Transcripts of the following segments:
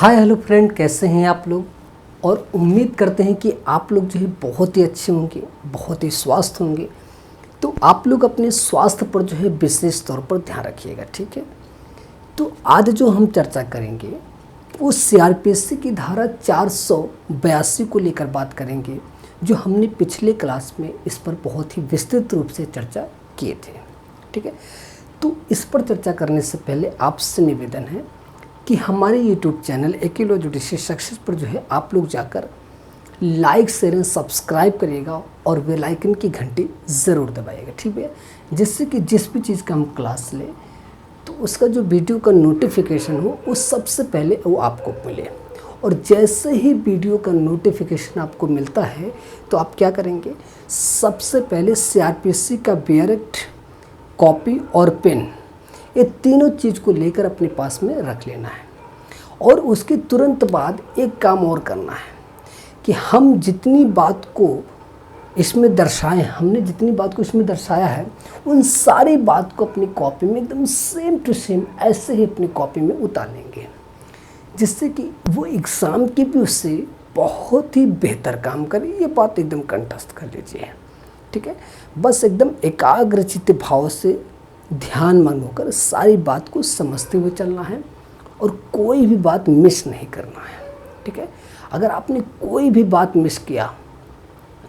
Hi hello friend, कैसे हैं आप लोग। और उम्मीद करते हैं कि आप लोग जो है बहुत ही अच्छे होंगे, बहुत ही स्वस्थ होंगे। तो आप लोग अपने स्वास्थ्य पर जो है विशेष तौर पर ध्यान रखिएगा, ठीक है। तो आज जो हम चर्चा करेंगे वो सीआरपीसी की धारा 482 को लेकर बात करेंगे, जो हमने पिछले क्लास में इस पर बहुत ही विस्तृत रूप से चर्चा किए थे, ठीक है। तो इस पर चर्चा करने से पहले आपसे निवेदन है कि हमारे YouTube चैनल अकेलो जुडिशियल सक्सेस पर जो है आप लोग जाकर लाइक शेयर एंड सब्सक्राइब करिएगा और बेल आइकन की घंटी ज़रूर दबाइएगा, ठीक है। जिससे कि जिस भी चीज़ का हम क्लास लें तो उसका जो वीडियो का नोटिफिकेशन हो वो सबसे पहले वो आपको मिले। और जैसे ही वीडियो का नोटिफिकेशन आपको मिलता है तो आप क्या करेंगे, सबसे पहले सीआरपीसी का बेयरक्ट, कॉपी और पेन, ये तीनों चीज़ को लेकर अपने पास में रख लेना है। और उसके तुरंत बाद एक काम और करना है कि हम जितनी बात को इसमें दर्शाएं, हमने जितनी बात को इसमें दर्शाया है उन सारी बात को अपनी कॉपी में एकदम सेम टू सेम ऐसे ही अपनी कॉपी में उतार लेंगे, जिससे कि वो एग्ज़ाम की भी उससे बहुत ही बेहतर काम करे। ये बात एकदम कंठस्थ कर लीजिए, ठीक है। बस एकदम एकाग्रचित्त भाव से ध्यान मन होकर सारी बात को समझते हुए चलना है और कोई भी बात मिस नहीं करना है, ठीक है। अगर आपने कोई भी बात मिस किया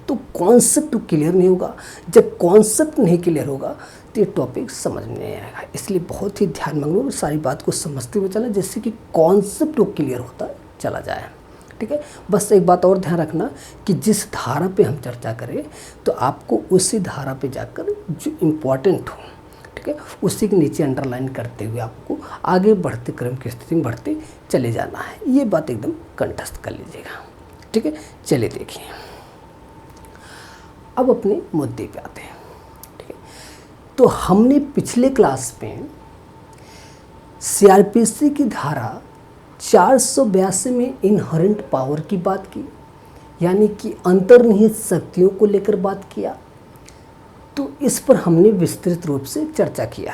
तो कॉन्सेप्ट क्लियर नहीं होगा। जब कॉन्सेप्ट नहीं क्लियर होगा तो ये टॉपिक समझ में नहीं आएगा। इसलिए बहुत ही ध्यान मंगो सारी बात को समझते हुए चलना, जिससे कि कॉन्सेप्ट क्लियर होता चला जाए, ठीक है। बस एक बात और ध्यान रखना कि जिस धारा पे हम चर्चा करें तो आपको उसी धारा पे जाकर जो इम्पोर्टेंट हो, ठीक है, उसी के नीचे अंडरलाइन करते हुए आपको आगे बढ़ते क्रम की स्थिति में बढ़ते चले जाना है। ये बात एकदम कंठस्थ कर लीजिएगा, ठीक है। चलिए देखिए, अब अपने मुद्दे पे आते हैं, ठीक है। तो हमने पिछले क्लास में सीआरपीसी की धारा 482 में इनहेरेंट पावर की बात की, यानी कि अंतर्निहित शक्तियों को लेकर बात किया। तो इस पर हमने विस्तृत रूप से चर्चा किया।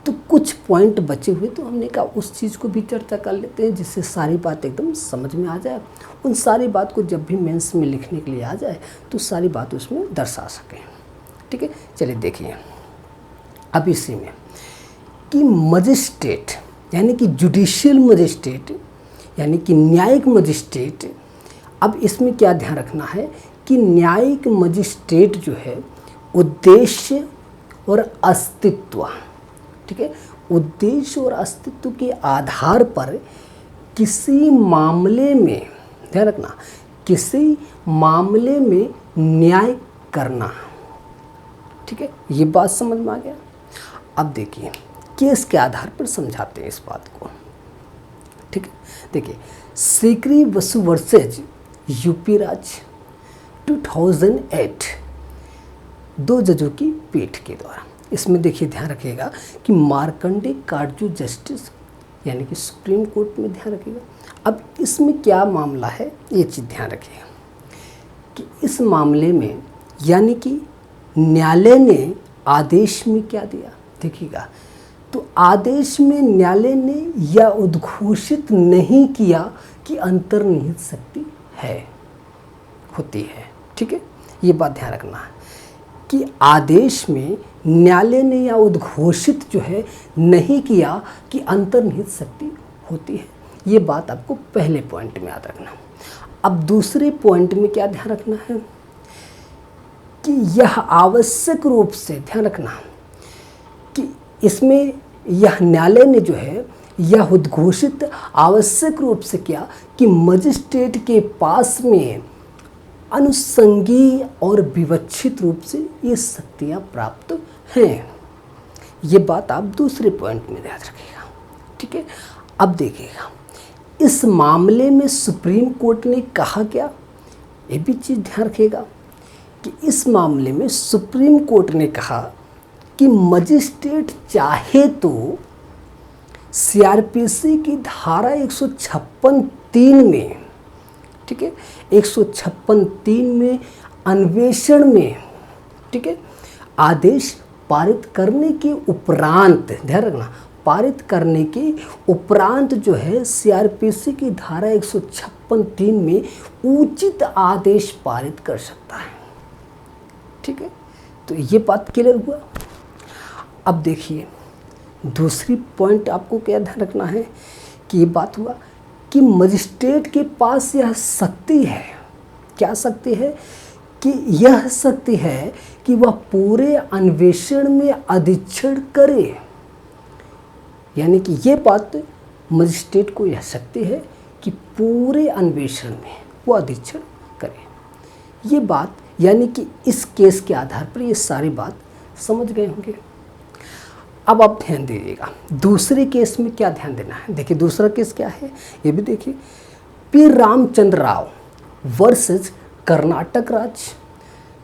तो कुछ पॉइंट बचे हुए तो हमने कहा उस चीज़ को भी चर्चा कर लेते हैं, जिससे सारी बात एकदम समझ में आ जाए। उन सारी बात को जब भी मेंस में लिखने के लिए आ जाए तो सारी बात उसमें दर्शा सकें, ठीक है। चलिए देखिए अब इसी में कि मजिस्ट्रेट यानी कि जुडिशियल मजिस्ट्रेट यानी कि न्यायिक मजिस्ट्रेट, अब इसमें क्या ध्यान रखना है कि न्यायिक मजिस्ट्रेट जो है उद्देश्य और अस्तित्व, ठीक है, उद्देश्य और अस्तित्व के आधार पर किसी मामले में, ध्यान रखना, किसी मामले में न्याय करना, ठीक है। ये बात समझ में आ गया। अब देखिए केस के आधार पर समझाते हैं इस बात को, ठीक है। देखिए सीकरी बसु वर्सेज यूपी राज्य 2008 दो जजों की पीठ के द्वारा, इसमें देखिए ध्यान रखिएगा कि मार्कंडे काटजू जस्टिस यानी कि सुप्रीम कोर्ट में, ध्यान रखिएगा। अब इसमें क्या मामला है ये चीज़ ध्यान रखिएगा कि इस मामले में यानी कि न्यायालय ने आदेश में क्या दिया, देखिएगा। तो आदेश में न्यायालय ने यह उद्घोषित नहीं किया कि अंतर्निहित शक्ति होती है, ठीक है। ये बात ध्यान रखना है कि आदेश में न्यायालय ने यह उद्घोषित जो है नहीं किया कि अंतर्निहित शक्ति होती है। ये बात आपको पहले पॉइंट में याद रखना। अब दूसरे पॉइंट में क्या ध्यान रखना है कि यह आवश्यक रूप से, ध्यान रखना कि इसमें यह न्यायालय ने जो है यह उद्घोषित आवश्यक रूप से किया कि मजिस्ट्रेट के पास में अनुसंगी और विवक्षित रूप से ये शक्तियाँ प्राप्त हैं। ये बात आप दूसरे पॉइंट में याद रखिएगा, ठीक है। अब देखिएगा इस मामले में सुप्रीम कोर्ट ने कहा क्या, ये भी चीज़ ध्यान रखिएगा कि इस मामले में सुप्रीम कोर्ट ने कहा कि मजिस्ट्रेट चाहे तो सीआरपीसी की धारा 156(3) में, ठीक है, 156(3) में अन्वेषण में, ठीक है, आदेश पारित करने के उपरांत, ध्यान रखना, पारित करने के उपरांत जो है सीआरपीसी की धारा 156(3) में उचित आदेश पारित कर सकता है। ठीक है, तो ये बात क्लियर हुआ। अब देखिए दूसरी पॉइंट आपको क्या ध्यान रखना है कि ये बात हुआ कि मजिस्ट्रेट के पास यह शक्ति है, क्या शक्ति है कि यह शक्ति है कि वह पूरे अन्वेषण में अधीक्षण करे। यानी कि ये बात मजिस्ट्रेट को यह शक्ति है कि पूरे अन्वेषण में वो अधीक्षण करे। ये बात यानी कि इस केस के आधार पर ये सारी बात समझ गए होंगे। अब आप ध्यान दीजिएगा दूसरे केस में क्या ध्यान देना है। देखिए दूसरा केस क्या है ये भी देखिए। पी रामचंद्र राव वर्सेस कर्नाटक राज्य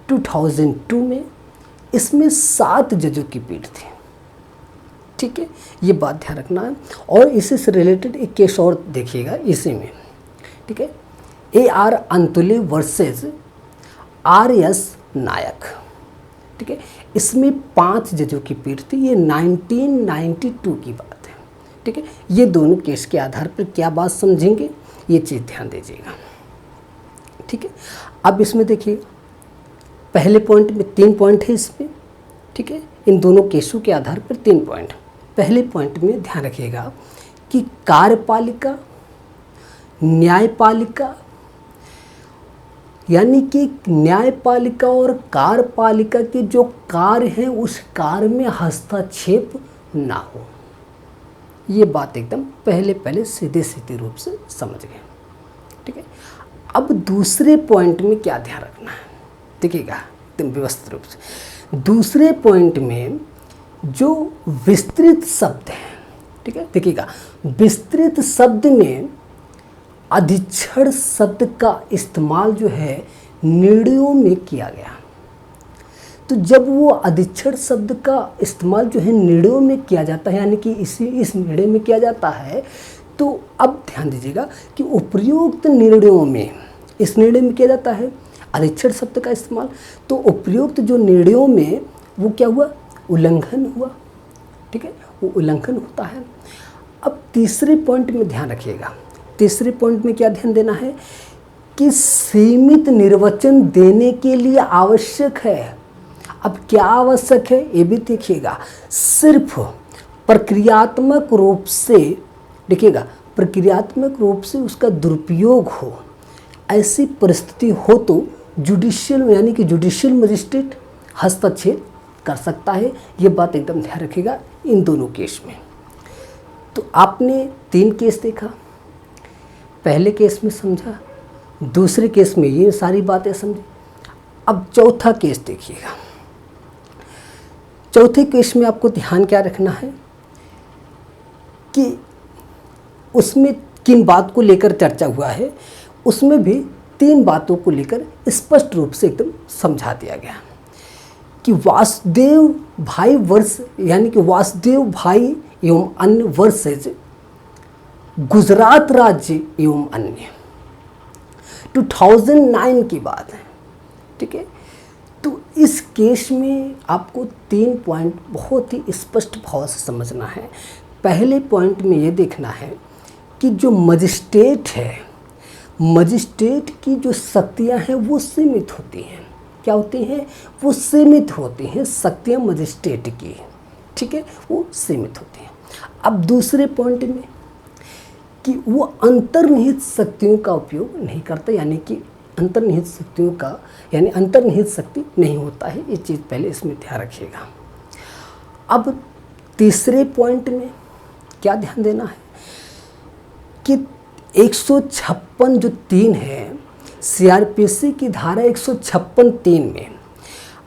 2002 में, इसमें 7 जजों की पीठ थी। ठीक है, ये बात ध्यान रखना है। और इसी से रिलेटेड एक केस और देखिएगा इसी में। ठीक है, AR अंतुले वर्सेस RS नायक। ठीक है, इसमें 5 जजों की पीठ थी। ये 1992 की बात है। ठीक है, ये दोनों केस के आधार पर क्या बात समझेंगे ये चीज़ ध्यान दीजिएगा। ठीक है, अब इसमें देखिए पहले पॉइंट में 3 पॉइंट है इसमें। ठीक है, इन दोनों केसों के आधार पर 3 पॉइंट। पहले पॉइंट में ध्यान रखिएगा कि कार्यपालिका, न्यायपालिका, यानी कि न्यायपालिका और कार्यपालिका के जो कार्य हैं उस कार्य में हस्तक्षेप ना हो। ये बात एकदम पहले सीधे रूप से समझ गए। ठीक है, अब दूसरे पॉइंट में क्या ध्यान रखना है देखिएगा एकदम व्यवस्थित रूप से। दूसरे पॉइंट में जो विस्तृत शब्द हैं, ठीक है, देखिएगा विस्तृत शब्द में अधीक्षण शब्द का इस्तेमाल जो है निर्णयों में किया गया। तो जब वो अधीक्षण शब्द का इस्तेमाल जो है निर्णयों में किया जाता है, यानी कि इस निर्णय में किया जाता है, तो अब ध्यान दीजिएगा कि उपयुक्त निर्णयों में, इस निर्णय में किया जाता है अधीक्षण शब्द का इस्तेमाल, तो उपयुक्त जो निर्णयों में वो क्या हुआ, उल्लंघन हुआ। ठीक है, वो उल्लंघन होता है। अब तीसरे पॉइंट में ध्यान रखिएगा। तीसरे पॉइंट में क्या ध्यान देना है कि सीमित निर्वचन देने के लिए आवश्यक है। अब क्या आवश्यक है ये भी देखिएगा। सिर्फ प्रक्रियात्मक रूप से, देखिएगा प्रक्रियात्मक रूप से उसका दुरुपयोग हो, ऐसी परिस्थिति हो तो जुडिशियल यानी कि जुडिशियल मजिस्ट्रेट हस्तक्षेप कर सकता है। ये बात एकदम ध्यान रखिएगा इन दोनों केस में। तो आपने 3 केस देखा, पहले केस में समझा, दूसरे केस में ये सारी बातें समझी। अब चौथा केस देखिएगा। चौथे केस में आपको ध्यान क्या रखना है कि उसमें किन बात को लेकर चर्चा हुआ है, उसमें भी 3 बातों को लेकर स्पष्ट रूप से एकदम समझा दिया गया कि वासुदेव भाई वर्ष यानी कि वासुदेव भाई एवं अन्य वर्सेज गुजरात राज्य एवं अन्य 2009 की बात है। ठीक है, तो इस केस में आपको 3 पॉइंट बहुत ही स्पष्ट भाव से समझना है। पहले पॉइंट में ये देखना है कि जो मजिस्ट्रेट है, मजिस्ट्रेट की जो शक्तियां हैं वो सीमित होती हैं। क्या होती हैं, वो सीमित होती हैं शक्तियां मजिस्ट्रेट की। ठीक है, वो सीमित होती हैं। अब दूसरे पॉइंट में कि वो अंतर्निहित शक्तियों का उपयोग नहीं करता, यानी कि अंतर्निहित शक्तियों का यानी अंतर्निहित शक्ति नहीं होता है। ये चीज़ पहले इसमें ध्यान रखिएगा। अब तीसरे पॉइंट में क्या ध्यान देना है कि 156 जो 3 है सीआरपीसी की धारा 156(3) में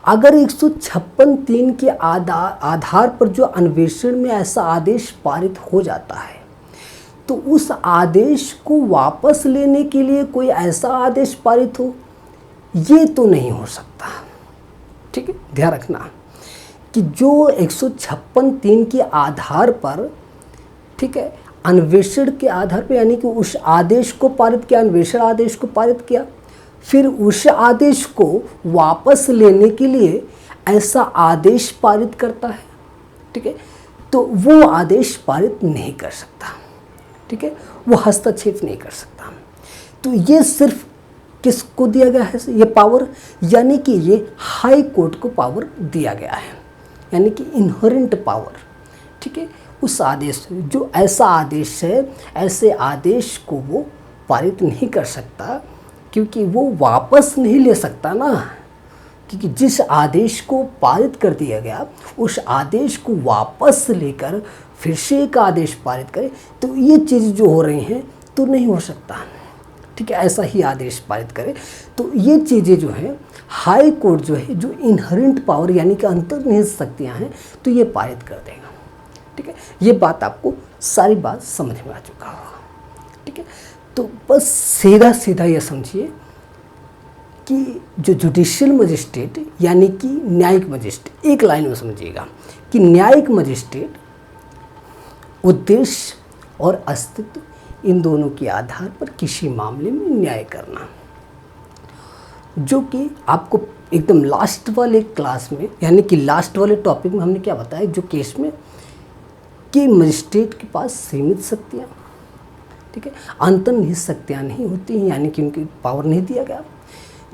अगर 156(3) के आधार पर जो अन्वेषण में ऐसा आदेश पारित हो जाता है तो उस आदेश को वापस लेने के लिए कोई ऐसा आदेश पारित हो, ये तो नहीं हो सकता। ठीक है, ध्यान रखना कि जो 156(3) के आधार पर, ठीक है, अन्वेषण के आधार पर यानी कि उस आदेश को पारित किया, अन्वेषण आदेश को पारित किया, फिर उस आदेश को वापस लेने के लिए ऐसा आदेश पारित करता है। ठीक है, तो वो आदेश पारित नहीं कर सकता, ठीक है, वो हस्तक्षेप नहीं कर सकता। तो ये सिर्फ किसको दिया गया है ये पावर, यानी कि ये हाई कोर्ट को पावर दिया गया है, यानी कि इनहेरेंट पावर, ठीक है। उस आदेश, जो ऐसा आदेश है, ऐसे आदेश को वो पारित नहीं कर सकता, क्योंकि वो वापस नहीं ले सकता ना, क्योंकि जिस आदेश को पारित कर दिया गया उस आदेश को वापस लेकर फिर से एक आदेश पारित करे, तो ये चीज़ जो हो रही हैं तो नहीं हो सकता, ठीक है। ऐसा ही आदेश पारित करे तो ये चीज़ें जो हैं हाई कोर्ट जो है, जो इनहेरेंट पावर यानी कि अंतर्निहित शक्तियाँ हैं, तो ये पारित कर देगा, ठीक है। ये बात आपको सारी बात समझ में आ चुका होगा, ठीक है। तो बस सीधा सीधा ये समझिए कि जो जुडिशियल मजिस्ट्रेट यानी कि न्यायिक मजिस्ट्रेट, एक लाइन में समझिएगा कि न्यायिक मजिस्ट्रेट उद्देश्य और अस्तित्व, इन दोनों के आधार पर किसी मामले में न्याय करना, जो कि आपको एकदम लास्ट वाले क्लास में यानी कि लास्ट वाले टॉपिक में हमने क्या बताया, जो केस में कि मजिस्ट्रेट के पास सीमित शक्तियाँ, ठीक है, अंतर्निहित शक्तियाँ नहीं होती हैं, यानी कि उनकी पावर नहीं दिया गया।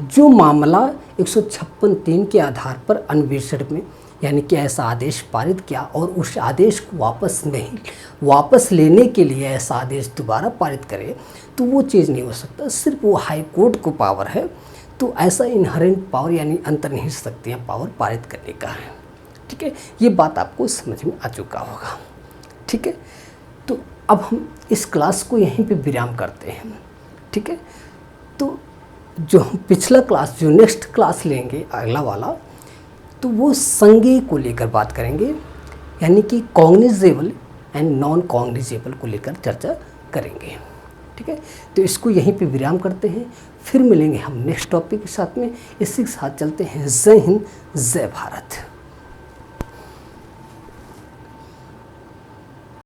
जो मामला 156(3) के आधार पर अन्वेषण में यानी कि ऐसा आदेश पारित किया और उस आदेश को वापस लेने के लिए ऐसा आदेश दोबारा पारित करे, तो वो चीज़ नहीं हो सकता, सिर्फ वो हाई कोर्ट को पावर है। तो ऐसा इनहेरेंट पावर यानी अंतर्निहित शक्तियाँ पावर पारित करने का है, ठीक है। ये बात आपको समझ में आ चुका होगा, ठीक है। तो अब हम इस क्लास को यहीं पे विराम करते हैं, ठीक है। तो जो हम पिछला क्लास, जो नेक्स्ट क्लास लेंगे अगला वाला, तो वो संज्ञेय को लेकर बात करेंगे, यानी कि कॉग्निजेबल एंड नॉन कॉग्निजेबल को लेकर चर्चा करेंगे, ठीक है। तो इसको यहीं पे विराम करते हैं, फिर मिलेंगे हम नेक्स्ट टॉपिक के साथ में। इसी के साथ चलते हैं। जय हिंद, जय भारत।